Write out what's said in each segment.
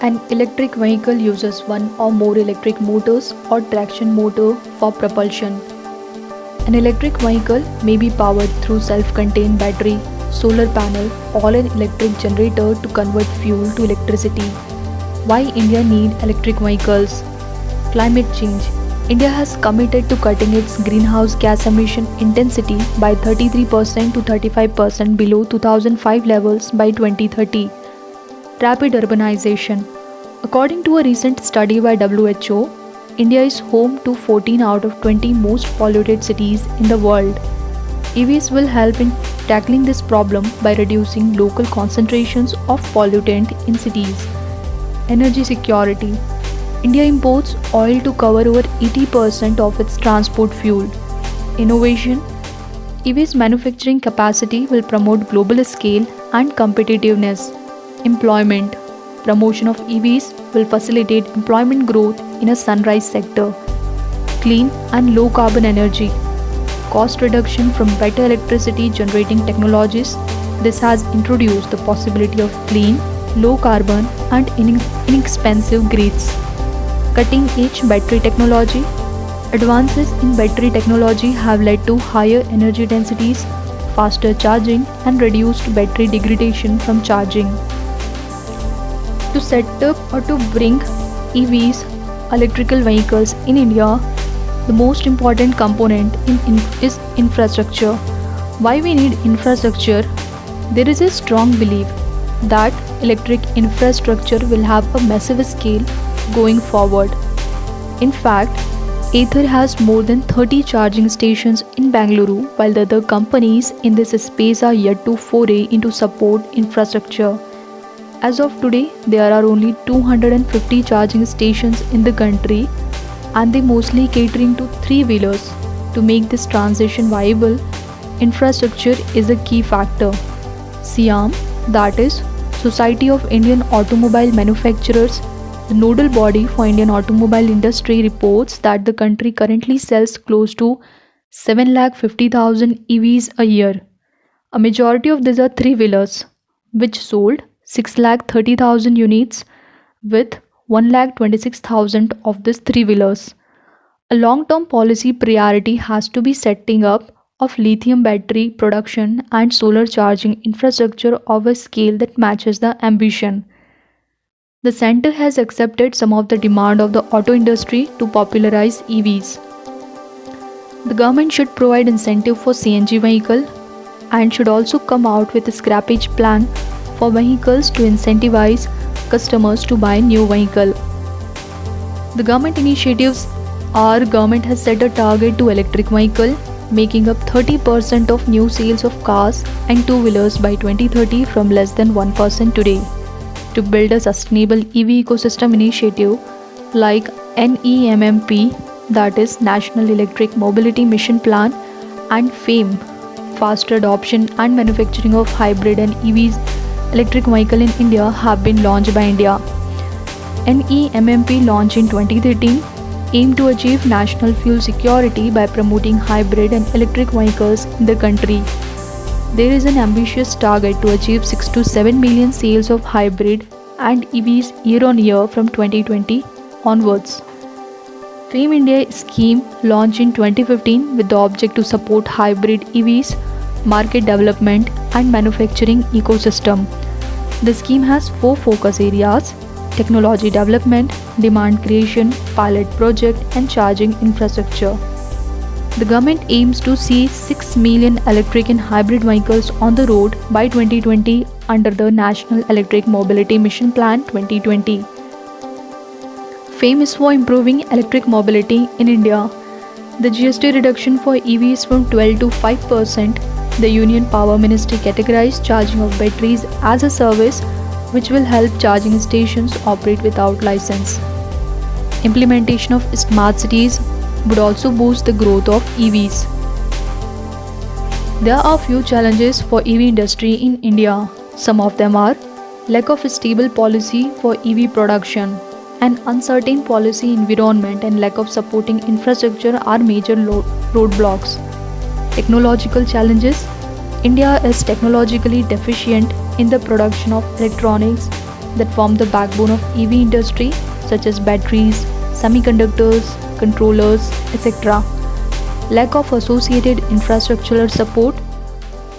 An electric vehicle uses one or more electric motors or traction motor for propulsion. An electric vehicle may be powered through self-contained battery, solar panel, or an electric generator to convert fuel to electricity. Why India need electric vehicles? Climate change. India has committed to cutting its greenhouse gas emission intensity by 33% to 35% below 2005 levels by 2030. Rapid urbanization. According to a recent study by WHO, India is home to 14 out of 20 most polluted cities in the world. EVs will help in tackling this problem by reducing local concentrations of pollutant in cities. Energy security. India imports oil to cover over 80% of its transport fuel. Innovation. EVs manufacturing capacity will promote global scale and competitiveness. Employment. Promotion of EVs will facilitate employment growth in a sunrise sector. Clean and low carbon energy. Cost reduction from better electricity generating technologies. This has introduced the possibility of clean, low carbon and inexpensive grids. Cutting edge battery technology. Advances in battery technology have led to higher energy densities, faster charging and reduced battery degradation from charging. To set up or to bring EVs, electrical vehicles in India, the most important component is infrastructure. Why we need infrastructure? There is a strong belief that electric infrastructure will have a massive scale going forward. In fact, Ather has more than 30 charging stations in Bangalore, while the other companies in this space are yet to foray into support infrastructure. As of today, there are only 250 charging stations in the country and they mostly catering to three-wheelers. To make this transition viable, infrastructure is a key factor. SIAM, that is Society of Indian Automobile Manufacturers, the nodal body for Indian automobile industry, reports that the country currently sells close to 750,000 EVs a year. A majority of these are three-wheelers, which sold 630,000 units, with 126,000 of these three-wheelers. A long-term policy priority has to be setting up of lithium battery production and solar charging infrastructure of a scale that matches the ambition. The center has accepted some of the demand of the auto industry to popularize EVs. The government should provide incentive for CNG vehicle and should also come out with a scrappage plan for vehicles to incentivize customers to buy new vehicle. The government initiatives are: government has set a target to electric vehicle, making up 30% of new sales of cars and two-wheelers by 2030 from less than 1% today. To build a sustainable EV ecosystem initiative like NEMMP, that is National Electric Mobility Mission Plan, and FAME, faster adoption and manufacturing of hybrid and EVs electric vehicle in India, have been launched by India. NEMMP, launched in 2013, aimed to achieve national fuel security by promoting hybrid and electric vehicles in the country. There is an ambitious target to achieve 6 to 7 million sales of hybrid and EVs year on year from 2020 onwards. FAME India scheme, launched in 2015 with the object to support hybrid EVs, market development and manufacturing ecosystem. The scheme has 4 focus areas: technology development, demand creation, pilot project and charging infrastructure. The government aims to see 6 million electric and hybrid vehicles on the road by 2020 under the National Electric Mobility Mission Plan 2020. FAME is for improving electric mobility in India. The GST reduction for EVs from 12 to 5%. The Union Power Ministry categorized charging of batteries as a service, which will help charging stations operate without license. Implementation of smart cities would also boost the growth of EVs. There are few challenges for EV industry in India. Some of them are: lack of a stable policy for EV production, an uncertain policy environment and lack of supporting infrastructure are major roadblocks. Technological challenges. India is technologically deficient in the production of electronics, that form the backbone of EV industry, such as batteries, semiconductors, controllers, etc. Lack of associated infrastructural support,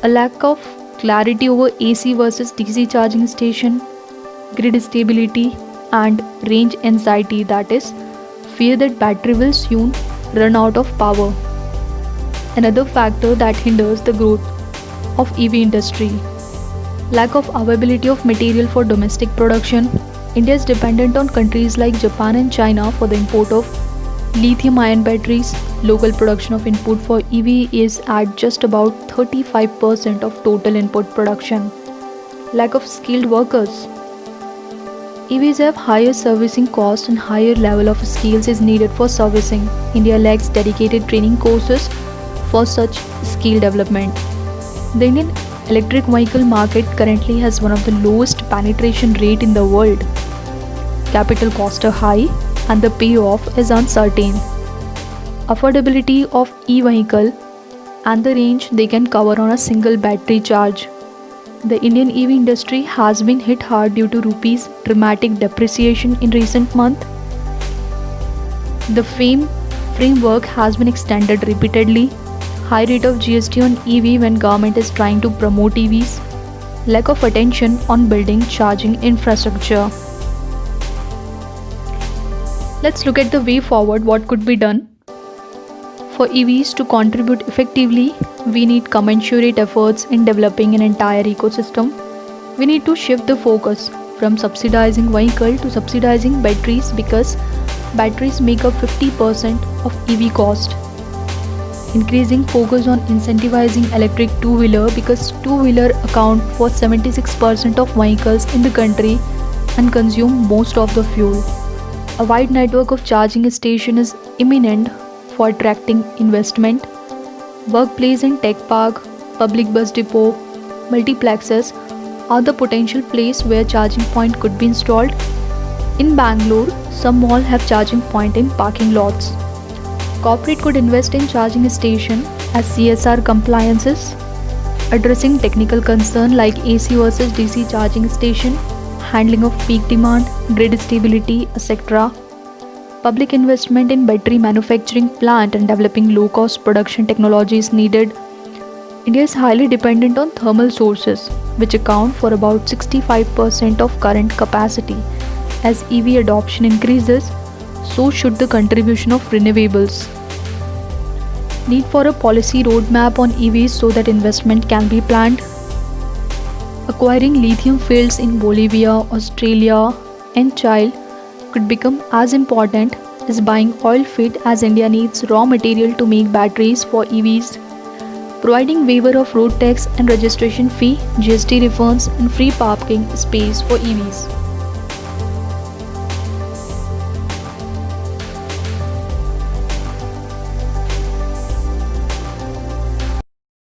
a lack of clarity over AC versus DC charging station, grid stability, and range anxiety, that is, fear that battery will soon run out of power. Another factor that hinders the growth of EV industry. Lack of availability of material for domestic production. India is dependent on countries like Japan and China for the import of lithium-ion batteries. Local production of input for EV is at just about 35% of total input production. Lack of skilled workers. EVs have higher servicing costs and higher level of skills is needed for servicing. India lacks dedicated training courses for such skill development. The Indian electric vehicle market currently has one of the lowest penetration rate in the world. Capital costs are high and the payoff is uncertain. Affordability of e-vehicle and the range they can cover on a single battery charge. The Indian EV industry has been hit hard due to rupee's dramatic depreciation in recent months. The FAME framework has been extended repeatedly. High rate of GST on EV when government is trying to promote EVs. Lack of attention on building charging infrastructure. Let's look at the way forward, what could be done. For EVs to contribute effectively, we need commensurate efforts in developing an entire ecosystem. We need to shift the focus from subsidizing vehicle to subsidizing batteries because batteries make up 50% of EV cost. Increasing focus on incentivizing electric two-wheeler because two-wheeler account for 76% of vehicles in the country and consume most of the fuel. A wide network of charging stations is imminent for attracting investment. Workplace and tech park, public bus depot, multiplexes are the potential place where charging point could be installed. In Bangalore, some malls have charging point in parking lots. Corporate could invest in charging station as CSR compliances, addressing technical concern like AC versus DC charging station, handling of peak demand, grid stability, etc. Public investment in battery manufacturing plant and developing low-cost production technology is needed. India is highly dependent on thermal sources, which account for about 65% of current capacity. As EV adoption increases, so should the contribution of renewables. Need for a policy roadmap on EVs so that investment can be planned. Acquiring lithium fields in Bolivia, Australia, and Chile could become as important as buying oil feed as India needs raw material to make batteries for EVs. Providing waiver of road tax and registration fee, GST refunds, and free parking space for EVs.